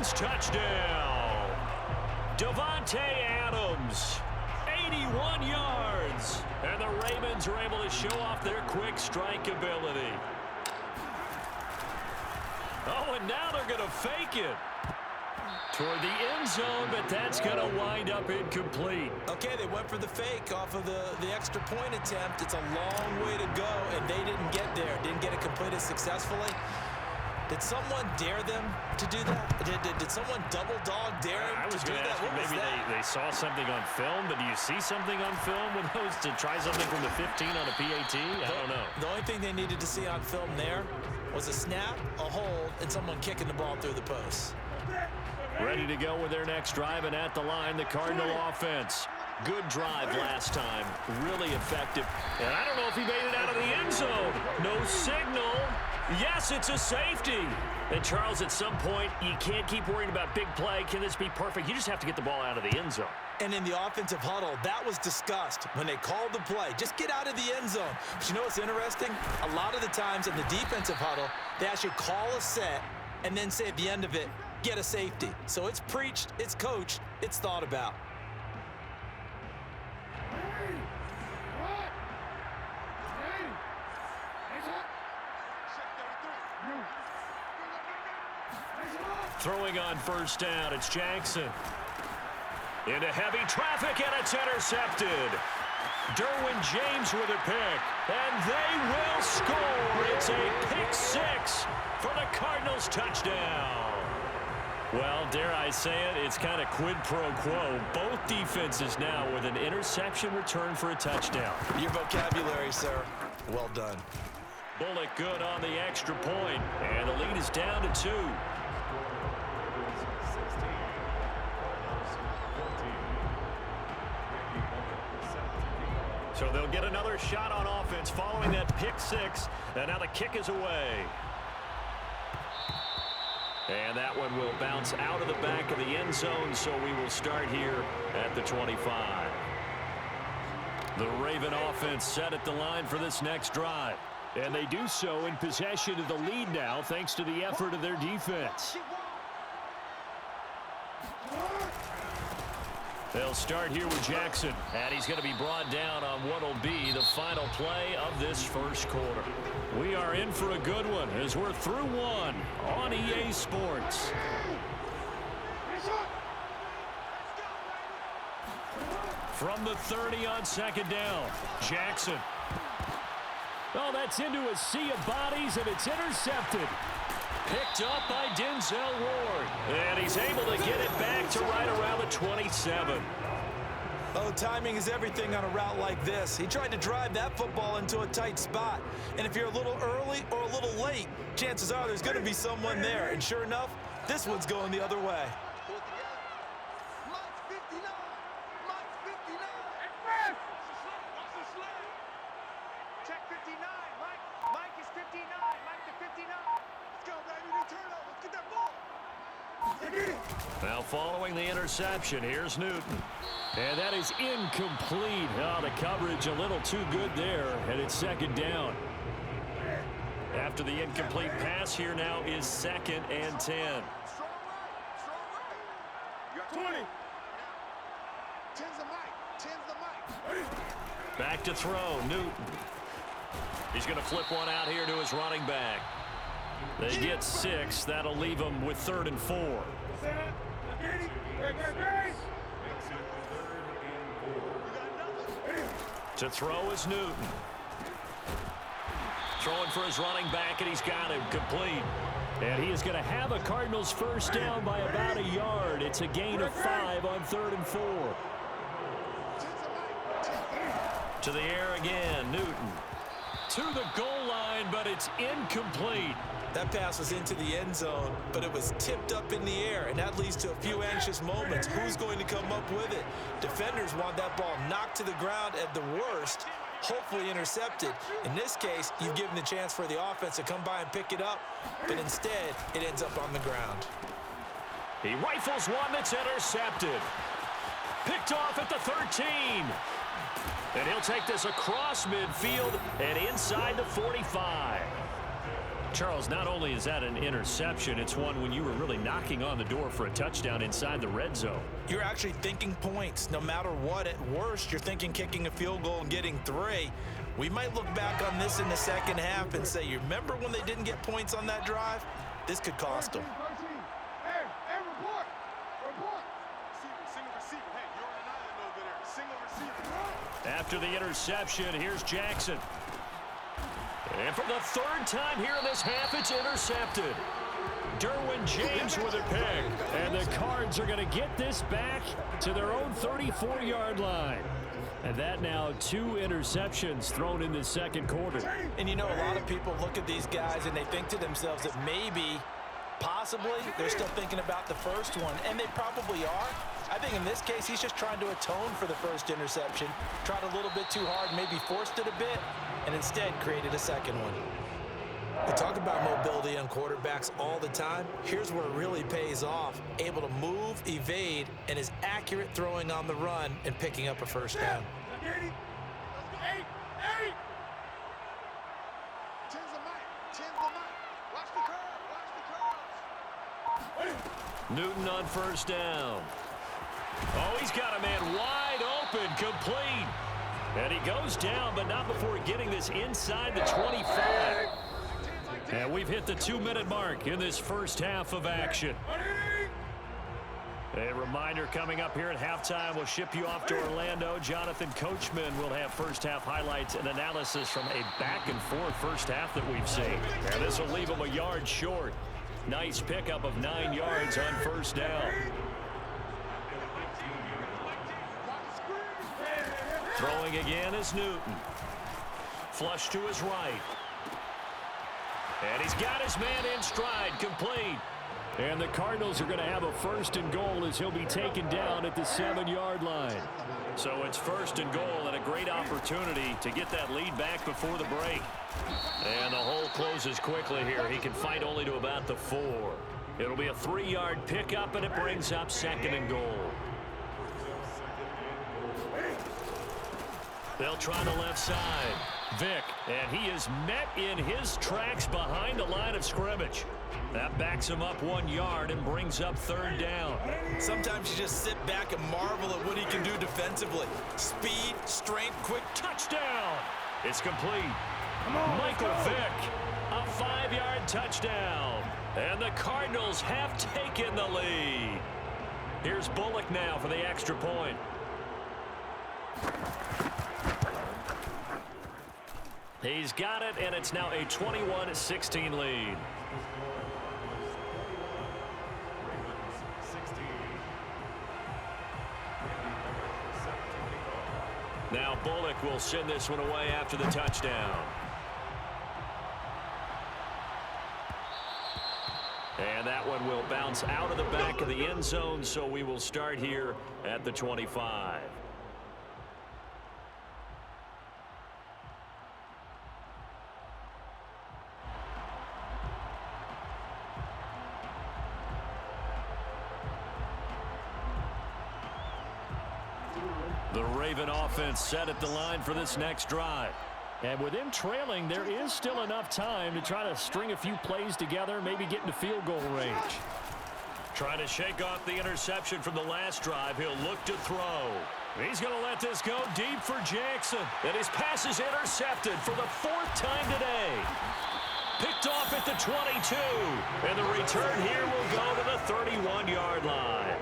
Touchdown. Davante Adams, 81 yards. And the Ravens are able to show off their quick strike ability. Oh, and now they're going to fake it toward the end zone, but that's going to wind up incomplete. Okay, they went for the fake off of the extra point attempt. It's a long way to go, and they didn't get there. Didn't get it completed successfully. Did someone dare them to do that? Did someone double dog dare them to do that? Maybe they saw something on film, but do you see something on film with those to try something from the 15 on a PAT? I don't know. The only thing they needed to see on film there was a snap, a hold, and someone kicking the ball through the post. Ready to go with their next drive, and at the line, the Cardinal offense. Good drive last time. Really effective. And I don't know if he made it out of the end zone. No signal. Yes, it's a safety. And, Charles, at some point, you can't keep worrying about big play. Can this be perfect? You just have to get the ball out of the end zone. And in the offensive huddle, that was discussed when they called the play. Just get out of the end zone. But you know what's interesting? A lot of the times in the defensive huddle, they actually call a set and then say at the end of it, get a safety. So it's preached, it's coached, it's thought about. Throwing on first down, it's Jackson. Into heavy traffic, and it's intercepted. Derwin James with a pick, and they will score. It's a pick six for the Cardinals touchdown. Well, dare I say it, it's kind of quid pro quo. Both defenses now with an interception return for a touchdown. Your vocabulary, sir. Well done. Bullock good on the extra point, and the lead is down to 2. So they'll get another shot on offense following that pick six, and now the kick is away. And that one will bounce out of the back of the end zone, so we will start here at the 25. The Raven offense set at the line for this next drive. And they do so in possession of the lead now, thanks to the effort of their defense. They'll start here with Jackson, and he's going to be brought down on what will be the final play of this first quarter. We are in for a good one as we're through one on EA Sports. From the 30 on second down, Jackson. Oh, that's into a sea of bodies, and it's intercepted. Picked up by Denzel Ward. And he's able to get it back to right around the 27. Oh, timing is everything on a route like this. He tried to drive that football into a tight spot. And if you're a little early or a little late, chances are there's going to be someone there. And sure enough, this one's going the other way. Now following the interception, here's Newton. And that is incomplete. Oh, the coverage a little too good there, and it's second down. After the incomplete pass, here now is 2nd and 10. You got 20. 10's the mic. 10's the mic. Back to throw, Newton. He's going to flip one out here to his running back. They get 6. That'll leave them with 3rd and 4. To throw is Newton. Throwing for his running back, and he's got him complete. And he is going to have a Cardinals first down by about a yard. It's a gain of 5 on 3rd and 4. To the air again, Newton. To the goal line, but it's incomplete. That pass was into the end zone, but it was tipped up in the air, and that leads to a few anxious moments. Who's going to come up with it? Defenders want that ball knocked to the ground at the worst, hopefully intercepted. In this case, you've given the chance for the offense to come by and pick it up, but instead, it ends up on the ground. He rifles one that's intercepted. Picked off at the 13. And he'll take this across midfield and inside the 45. Charles, not only is that an interception, it's one when you were really knocking on the door for a touchdown inside the red zone. You're actually thinking points. No matter what, at worst, you're thinking kicking a field goal and getting 3. We might look back on this in the second half and say, you remember when they didn't get points on that drive? This could cost them. Hey, report. Single receiver. Hey, you're on an island over there. Single receiver. After the interception, here's Jackson. And for the 3rd time here in this half, it's intercepted. Derwin James with a pick. And the Cards are going to get this back to their own 34-yard line. And that now 2 interceptions thrown in the second quarter. And you know, a lot of people look at these guys and they think to themselves that maybe, possibly, they're still thinking about the first one. And they probably are. I think in this case, he's just trying to atone for the first interception. Tried a little bit too hard, maybe forced it a bit, and instead created a second one. We talk about mobility on quarterbacks all the time. Here's where it really pays off. Able to move, evade, and is accurate throwing on the run and picking up a first down. Newton on first down. Oh, he's got a man wide open, complete. And he goes down, but not before getting this inside the 25. And we've hit the 2-minute mark in this first half of action. A reminder coming up here at halftime, we'll ship you off to Orlando. Jonathan Coachman will have first half highlights and analysis from a back-and-forth first half that we've seen. And this will leave him a yard short. Nice pickup of 9 yards on first down. Throwing again is Newton. Flush to his right. And he's got his man in stride, complete. And the Cardinals are going to have a 1st and goal as he'll be taken down at the 7-yard line. So it's 1st and goal and a great opportunity to get that lead back before the break. And the hole closes quickly here. He can fight only to about the 4. It'll be a 3-yard pickup, and it brings up 2nd and goal. They'll try the left side. Vick, and he is met in his tracks behind the line of scrimmage. That backs him up 1 yard and brings up 3rd down. Sometimes you just sit back and marvel at what he can do defensively. Speed, strength, quick touchdown. It's complete. Michael Vick, a 5-yard touchdown. And the Cardinals have taken the lead. Here's Bullock now for the extra point. He's got it, and it's now a 21-16 lead. Now Bullock will send this one away after the touchdown. And that one will bounce out of the back of the end zone, so we will start here at the 25. The Raven offense set at the line for this next drive. And with him trailing, there is still enough time to try to string a few plays together, maybe get into field goal range. Trying to shake off the interception from the last drive. He'll look to throw. He's going to let this go deep for Jackson. And his pass is intercepted for the 4th time today. Picked off at the 22. And the return here will go to the 31-yard line.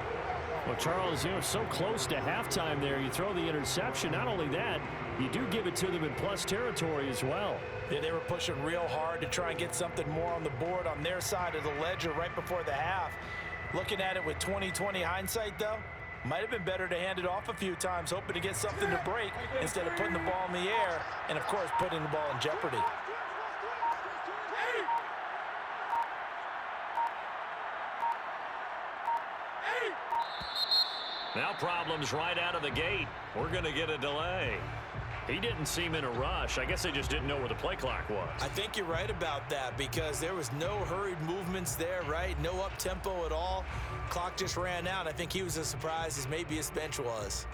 Well, Charles, so close to halftime there. You throw the interception. Not only that, you do give it to them in plus territory as well. Yeah, they were pushing real hard to try and get something more on the board on their side of the ledger right before the half. Looking at it with 20/20 hindsight, though, might have been better to hand it off a few times, hoping to get something to break instead of putting the ball in the air and, of course, putting the ball in jeopardy. Now problems right out of the gate. We're going to get a delay. He didn't seem in a rush. I guess they just didn't know where the play clock was. I think you're right about that because there was no hurried movements there, right? No up-tempo at all. Clock just ran out. I think he was as surprised as maybe his bench was.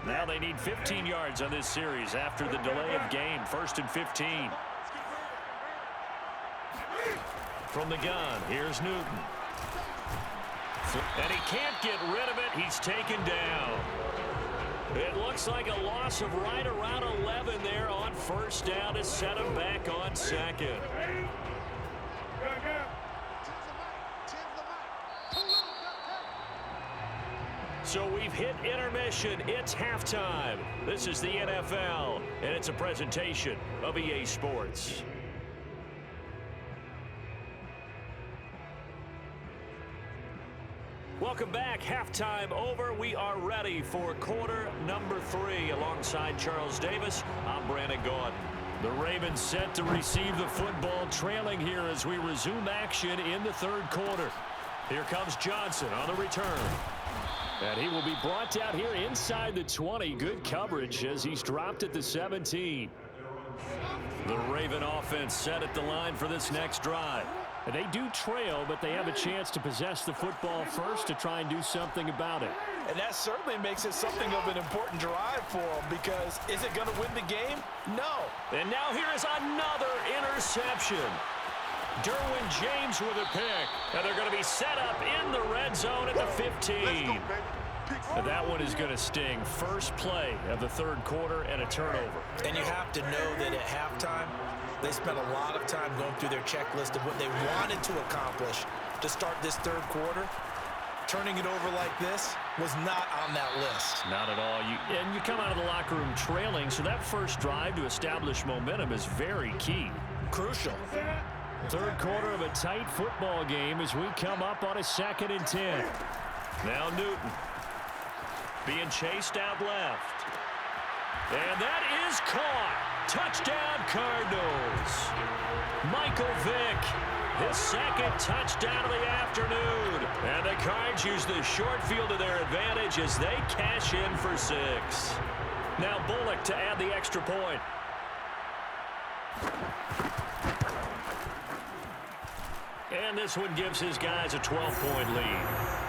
Now they need 15 yards on this series after the delay of game. 1st and 15. from the gun. Here's Newton. And he can't get rid of it. He's taken down. It looks like a loss of right around 11 there on first down to set him back on second. So we've hit intermission. It's halftime. This is the NFL, and it's a presentation of EA Sports. Welcome back. Halftime over. We are ready for quarter number 3. Alongside Charles Davis, I'm Brandon Gaudin. The Ravens set to receive the football, trailing here as we resume action in the third quarter. Here comes Johnson on the return. And he will be brought down here inside the 20. Good coverage as he's dropped at the 17. The Raven offense set at the line for this next drive. And they do trail, but they have a chance to possess the football first to try and do something about it. And that certainly makes it something of an important drive for them, because is it going to win the game? No. And now here is another interception. Derwin James with a pick. And they're going to be set up in the red zone at the 15. And that one is going to sting. First play of the third quarter and a turnover. And you have to know that at halftime, they spent a lot of time going through their checklist of what they wanted to accomplish to start this third quarter. Turning it over like this was not on that list. Not at all. And you come out of the locker room trailing, so that first drive to establish momentum is very key. Crucial. Third quarter of a tight football game as we come up on a 2nd and 10. Now Newton being chased out left. And that is caught. Touchdown Cardinals. Michael Vick, his second touchdown of the afternoon. And the Cards use the short field to their advantage as they cash in for 6. Now Bullock to add the extra point. And this one gives his guys a 12-point lead.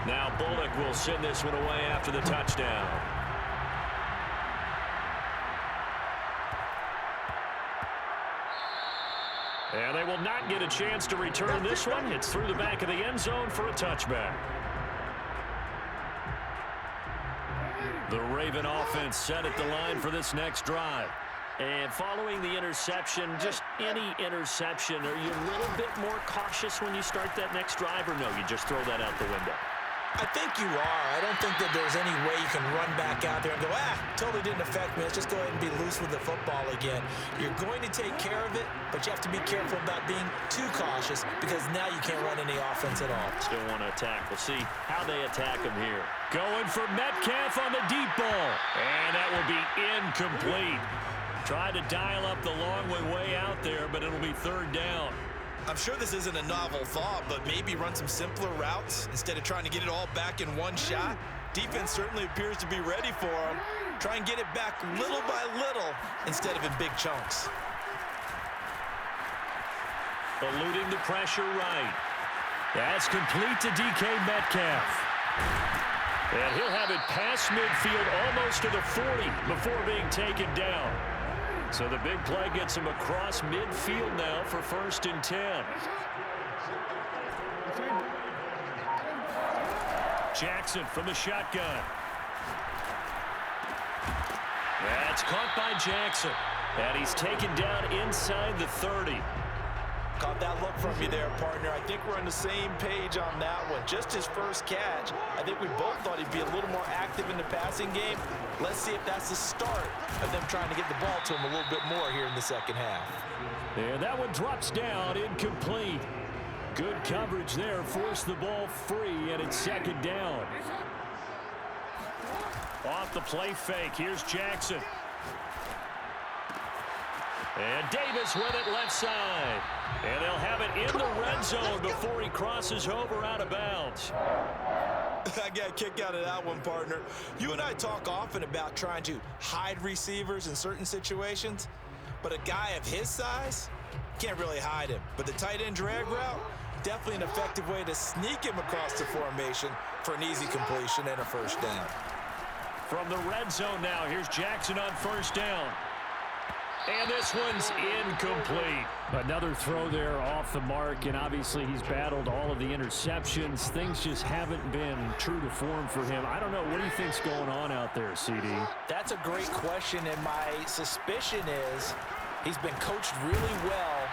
Now Bullock will send this one away after the touchdown. And they will not get a chance to return this one. It's through the back of the end zone for a touchback. The Raven offense set at the line for this next drive. And following the interception, just any interception, are you a little bit more cautious when you start that next drive, or no, you just throw that out the window? I think you are. I don't think that there's any way you can run back out there and go, totally didn't affect me. Let's just go ahead and be loose with the football again. You're going to take care of it, but you have to be careful about being too cautious, because now you can't run any offense at all. Still want to attack. We'll see how they attack him here. Going for Metcalf on the deep ball. And that will be incomplete. Tried to dial up the long way out there, but it'll be third down. I'm sure this isn't a novel thought, but maybe run some simpler routes instead of trying to get it all back in one shot. Defense certainly appears to be ready for them. Try and get it back little by little instead of in big chunks. Eluding the pressure right. That's complete to DK Metcalf. And he'll have it past midfield almost to the 40 before being taken down. So the big play gets him across midfield now for 1st and 10. Jackson from the shotgun. That's caught by Jackson. And he's taken down inside the 30. Caught that look from you there, partner. I think we're on the same page on that one. Just his first catch. I think we both thought he'd be a little more active in the passing game. Let's see if that's the start of them trying to get the ball to him a little bit more here in the second half. And that one drops down, incomplete. Good coverage there, forced the ball free, and it's 2nd down. Off the play fake, here's Jackson. And Davis with it left side. And they'll have it in the red zone before he crosses over out of bounds. I got a kick out of that one, partner. You and I talk often about trying to hide receivers in certain situations, but a guy of his size can't really hide him. But the tight end drag route, definitely an effective way to sneak him across the formation for an easy completion and a first down. From the red zone now, here's Jackson on first down. And this one's incomplete. Another throw there off the mark, and obviously he's battled all of the interceptions. Things just haven't been true to form for him. I don't know. What do you think's going on out there, CD? That's a great question, and my suspicion is he's been coached really well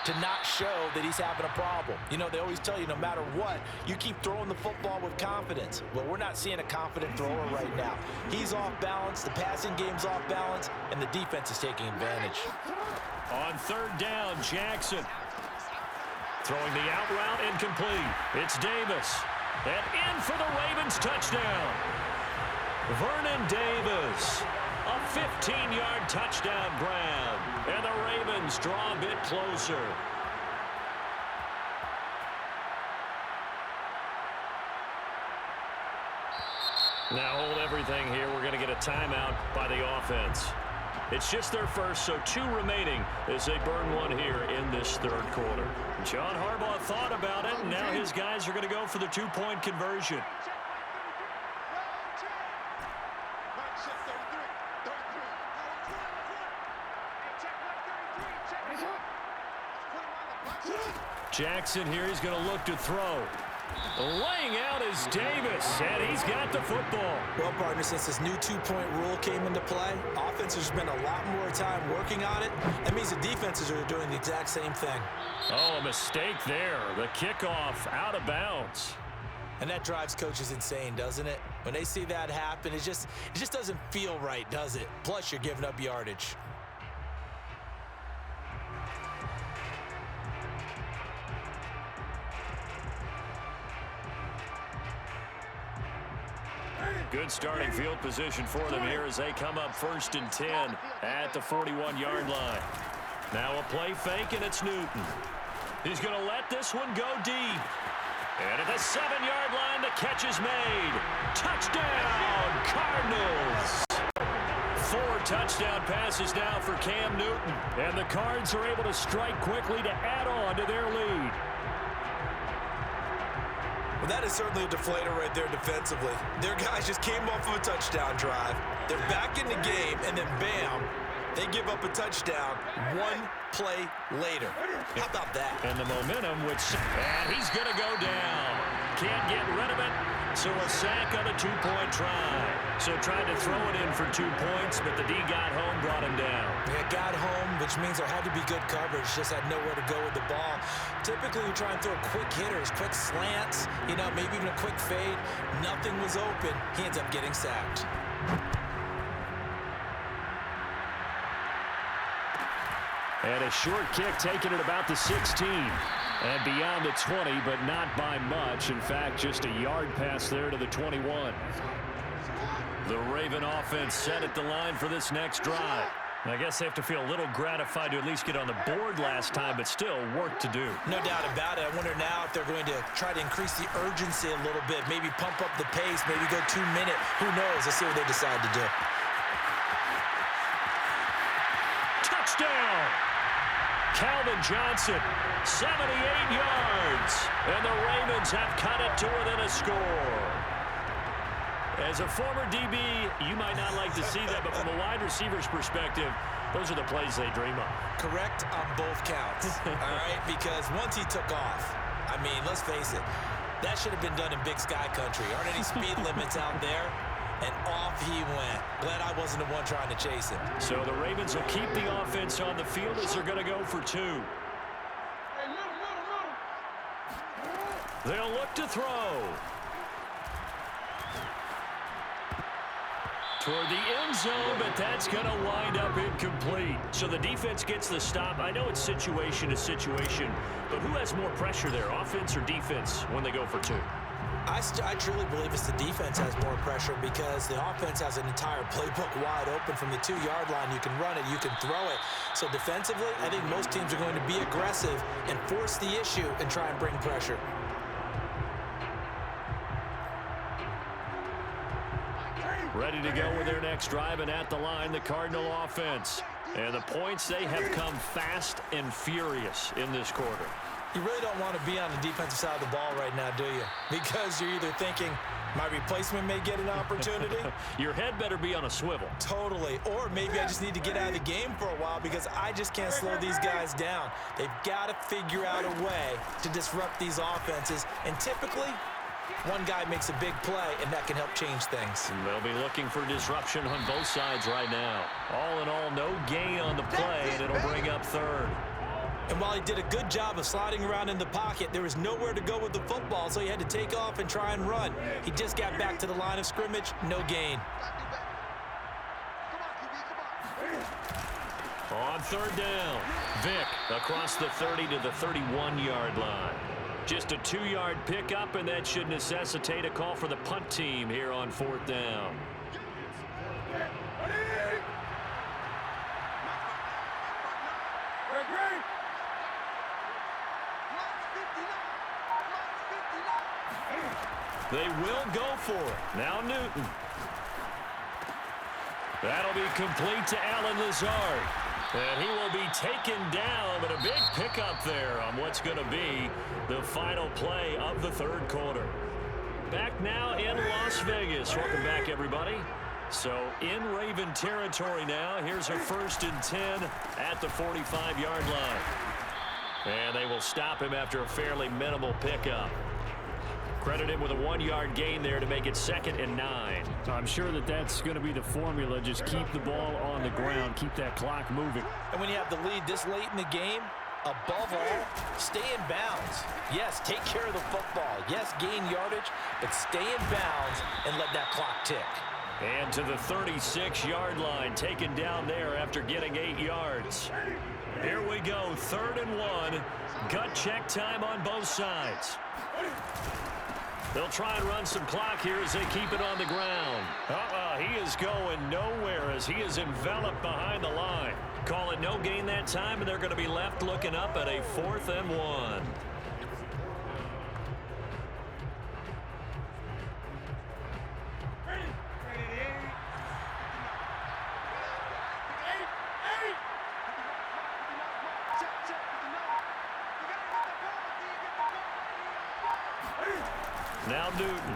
to not show that he's having a problem. You know, they always tell you no matter what, you keep throwing the football with confidence. Well, we're not seeing a confident thrower right now. He's off balance, the passing game's off balance, and the defense is taking advantage. On third down, Jackson. Throwing the out route, incomplete. It's Davis. And in for the Ravens touchdown. Vernon Davis. A 15-yard touchdown grab. And the Ravens draw a bit closer. Now hold everything here. We're going to get a timeout by the offense. It's just their first, so 2 remaining as they burn one here in this third quarter. John Harbaugh thought about it, and now his guys are going to go for the 2-point conversion. Jackson here, he's going to look to throw. Laying out is Davis, and he's got the football. Well, partner, since this new 2-point rule came into play, offenses spend a lot more time working on it. That means the defenses are doing the exact same thing. Oh, a mistake there. The kickoff out of bounds. And that drives coaches insane, doesn't it? When they see that happen, it just doesn't feel right, does it? Plus, you're giving up yardage. Good starting field position for them here as they come up 1st and 10 at the 41-yard line. Now a play fake, and it's Newton. He's going to let this one go deep. And at the 7-yard line, the catch is made. Touchdown, Cardinals! 4 touchdown passes now for Cam Newton. And the Cards are able to strike quickly to add on to their lead. Well, that is certainly a deflator right there defensively. Their guys just came off of a touchdown drive. They're back in the game, and then bam, they give up a touchdown 1 play later. How about that? And the momentum, and he's going to go down. Can't get rid of it, so a sack on a 2-point try. So tried to throw it in for 2 points, but the D got home, brought him down. Yeah, got home, which means there had to be good coverage. Just had nowhere to go with the ball. Typically, we try and throw quick hitters, quick slants, you know, maybe even a quick fade. Nothing was open. He ends up getting sacked. And a short kick taken at about the 16. And beyond the 20, but not by much. In fact, just a yard pass there to the 21. The Raven offense set at the line for this next drive. I guess they have to feel a little gratified to at least get on the board last time, but still work to do. No doubt about it. I wonder now if they're going to try to increase the urgency a little bit, maybe pump up the pace, maybe go 2-minute. Who knows? Let's see what they decide to do. Touchdown! Calvin Johnson, 78 yards. And the Ravens have cut it to within a score. As a former DB, you might not like to see that, but from a wide receiver's perspective, those are the plays they dream of. Correct on both counts, all right? Because once he took off, I mean, let's face it, that should have been done in Big Sky Country. Aren't any speed limits out there? And off he went. Glad I wasn't the one trying to chase him. So the Ravens will keep the offense on the field as they're going to go for 2. They'll look to throw. Toward the end zone, but that's going to wind up incomplete. So the defense gets the stop. I know it's situation to situation, but who has more pressure there, offense or defense, when they go for 2? I truly believe it's the defense has more pressure because the offense has an entire playbook wide open from the 2-yard line. You can run it, you can throw it. So defensively, I think most teams are going to be aggressive and force the issue and try and bring pressure. Ready to go with their next drive, and at the line, the Cardinal offense. And the points, they have come fast and furious in this quarter. You really don't want to be on the defensive side of the ball right now, do you? Because you're either thinking, My replacement may get an opportunity. Your head better be on a swivel. Totally. Or maybe I just need to get out of the game for a while because I just can't slow these guys down. They've got to figure out a way to disrupt these offenses. And typically, one guy makes a big play, and that can help change things. And they'll be looking for disruption on both sides right now. All in all, no gain on the play, and it'll bring up third. And while he did a good job of sliding around in the pocket, there was nowhere to go with the football, so he had to take off and try and run. He just got back to the line of scrimmage, no gain. On third down, Vick across the 30 to the 31-yard line. Just a 2-yard pickup, and that should necessitate a call for the punt team here on fourth down. They will go for it. Now Newton. That'll be complete to Allen Lazard. And he will be taken down, but a big pickup there on what's going to be the final play of the third quarter. Back now in Las Vegas. Welcome back, everybody. So in Raven territory now. Here's a 1st and 10 at the 45-yard line. And they will stop him after a fairly minimal pickup. Credit him with a 1-yard gain there to make it 2nd and 9. I'm sure that that's going to be the formula. Just keep the ball on the ground. Keep that clock moving. And when you have the lead this late in the game, above all, stay in bounds. Yes, take care of the football. Yes, gain yardage, but stay in bounds and let that clock tick. And to the 36-yard line, taken down there after getting 8 yards. Here we go, 3rd and 1. Gut check time on both sides. They'll try and run some clock here as they keep it on the ground. He is going nowhere as he is enveloped behind the line. Call it no gain that time, and they're going to be left looking up at a 4th and 1. Now Newton.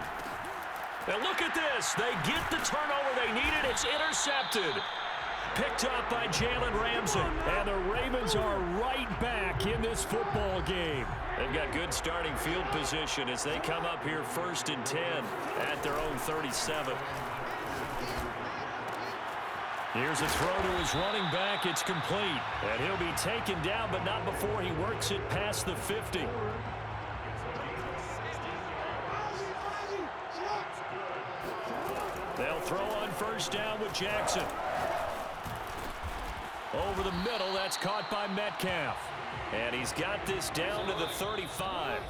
Now look at this. They get the turnover they needed. It's intercepted. Picked up by Jalen Ramsey. And the Ravens are right back in this football game. They've got good starting field position as they come up here 1st and 10 at their own 37. Here's a throw to his running back. It's complete. And he'll be taken down, but not before he works it past the 50. They'll throw on 1st down with Jackson. Over the middle, that's caught by Metcalf. And he's got this down to the 35.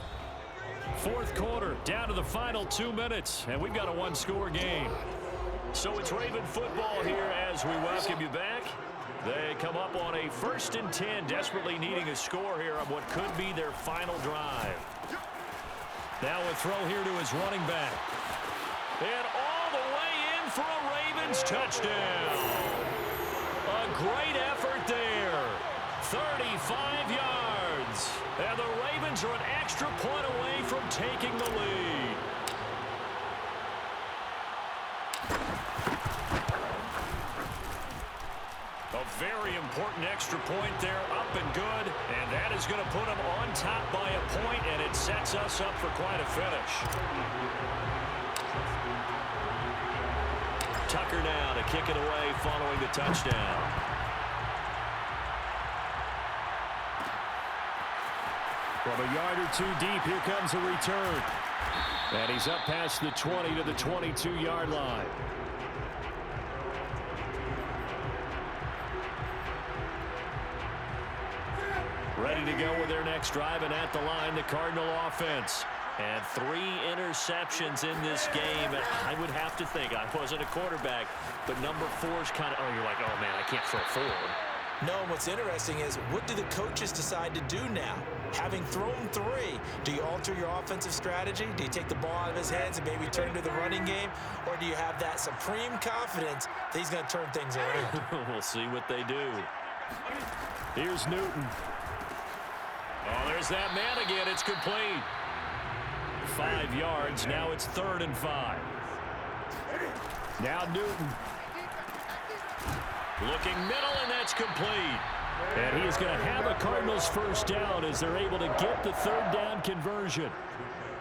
4th quarter, down to the final 2 minutes. And we've got a 1-score game. So it's Raven football here as we welcome you back. They come up on a 1st and 10, desperately needing a score here on what could be their final drive. Now a throw here to his running back. And all the way in for a Ravens touchdown. A great effort there. 35 yards. And the Ravens are an extra point away from taking the lead. A very important extra point there, up and good. And that is going to put them on top by a point, and it sets us up for quite a finish. Tucker now to kick it away following the touchdown. From a yard or 2 deep, here comes a return. And he's up past the 20 to the 22-yard line. Ready to go with their next drive, and at the line, the Cardinal offense. And 3 interceptions in this game. And I would have to think, I wasn't a quarterback, but number 4 is kind of, you're like, oh, man, I can't throw 4. No, what's interesting is, what do the coaches decide to do now? Having thrown 3, do you alter your offensive strategy? Do you take the ball out of his hands and maybe turn to the running game? Or do you have that supreme confidence that he's going to turn things around? We'll see what they do. Here's Newton. Oh, there's that man again. It's complete. 5 yards. Now it's 3rd and 5. Now Newton. Looking middle, and that's complete. And he is going to have a Cardinals first down as they're able to get the 3rd down conversion.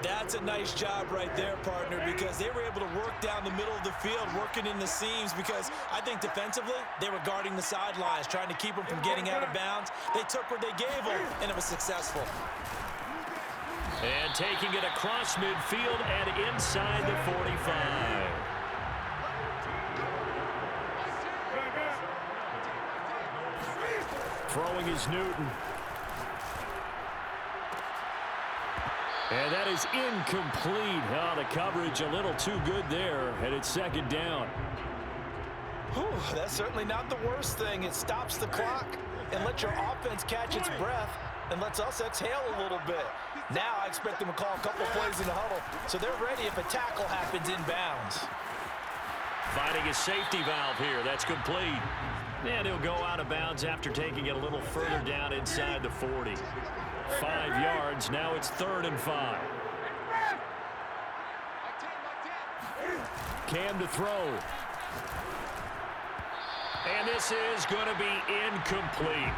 That's a nice job right there, partner, because they were able to work down the middle of the field, working in the seams, because I think defensively they were guarding the sidelines, trying to keep them from getting out of bounds. They took what they gave them, and it was successful. And taking it across midfield and inside the 45. Throwing is Newton. And that is incomplete. Oh, the coverage a little too good there, and it's 2nd down. Whew, that's certainly not the worst thing. It stops the clock and lets your offense catch its breath and lets us exhale a little bit. Now I expect them to call a couple plays in the huddle, so they're ready if a tackle happens inbounds. Finding a safety valve here. That's complete. And he'll go out of bounds after taking it a little further down inside the 40. 5 yards. Now it's 3rd and 5. Cam to throw. And this is going to be incomplete.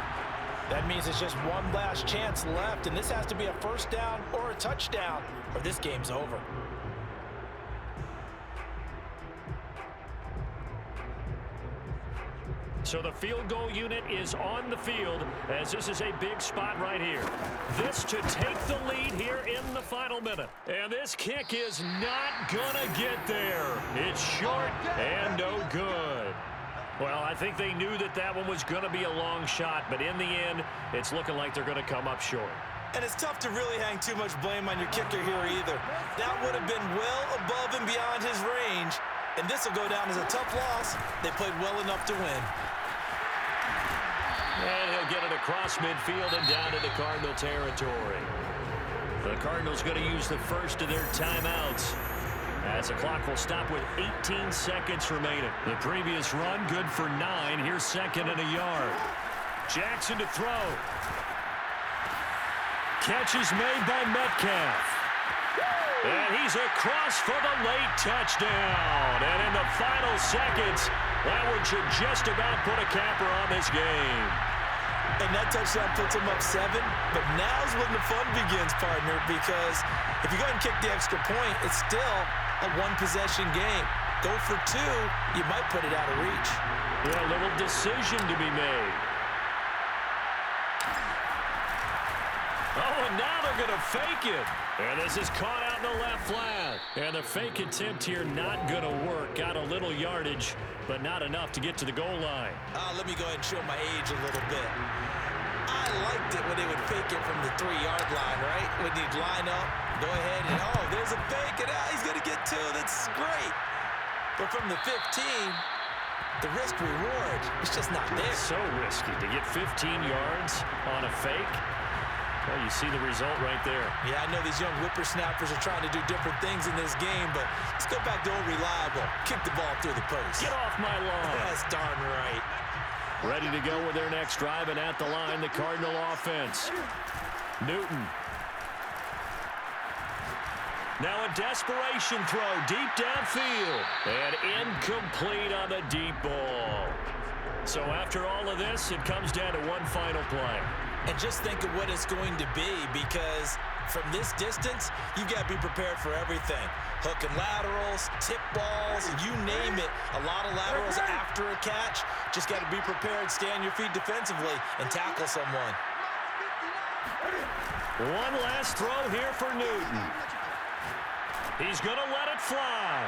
That means it's just one last chance left, and this has to be a first down or a touchdown, or this game's over. So the field goal unit is on the field as this is a big spot right here. This to take the lead here in the final minute. And this kick is not gonna get there. It's short and no good. Well, I think they knew that that one was going to be a long shot, but in the end, it's looking like they're going to come up short. And it's tough to really hang too much blame on your kicker here either. That would have been well above and beyond his range, and this will go down as a tough loss. They played well enough to win. And he'll get it across midfield and down into Cardinal territory. The Cardinals going to use the first of their timeouts, as the clock will stop with 18 seconds remaining. The previous run, good for 9. Here's 2nd and a yard. Jackson to throw. Catch is made by Metcalf. And he's across for the late touchdown. And in the final seconds, that one should just about put a capper on this game. And that touchdown puts him up 7. But now's when the fun begins, partner, because if you go ahead and kick the extra point, it's still a one-possession game. Go for 2, you might put it out of reach. Yeah, a little decision to be made. Oh, and now they're going to fake it. And this is caught out in the left flat. And the fake attempt here not going to work. Got a little yardage, but not enough to get to the goal line. Let me go ahead and show my age a little bit. I liked it when they would fake it from the 3-yard line, right? When you'd line up, go ahead and, oh, there's a fake, and he's going to get 2. That's great. But from the 15, the risk-reward is just not there. It's so risky to get 15 yards on a fake. Well, you see the result right there. Yeah, I know these young whippersnappers are trying to do different things in this game, but let's go back to old reliable. Kick the ball through the post. Get off my lawn. That's darn right. Ready to go with their next drive, and at the line, the Cardinal offense. Newton. Now a desperation throw deep downfield. And incomplete on the deep ball. So after all of this, it comes down to one final play. And just think of what it's going to be, because from this distance, you've got to be prepared for everything. Hook and laterals, tip balls, you name it. A lot of laterals after a catch. Just got to be prepared, stay on your feet defensively, and tackle someone. One last throw here for Newton. He's going to let it fly.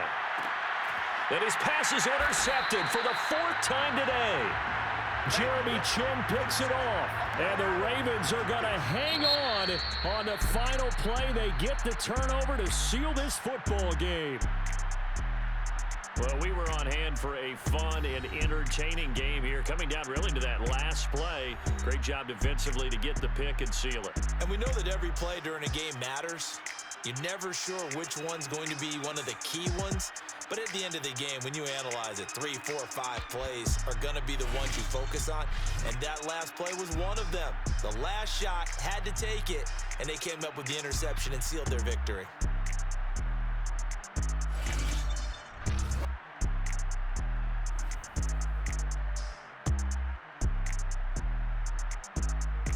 And his pass is intercepted for the 4th time today. Jeremy Chinn picks it off, and the Ravens are going to hang on the final play. They get the turnover to seal this football game. Well, we were on hand for a fun and entertaining game here, coming down really to that last play. Great job defensively to get the pick and seal it. And we know that every play during a game matters. You're never sure which one's going to be one of the key ones. But at the end of the game, when you analyze it, 3, 4, 5 plays are going to be the ones you focus on. And that last play was one of them. The last shot had to take it, and they came up with the interception and sealed their victory.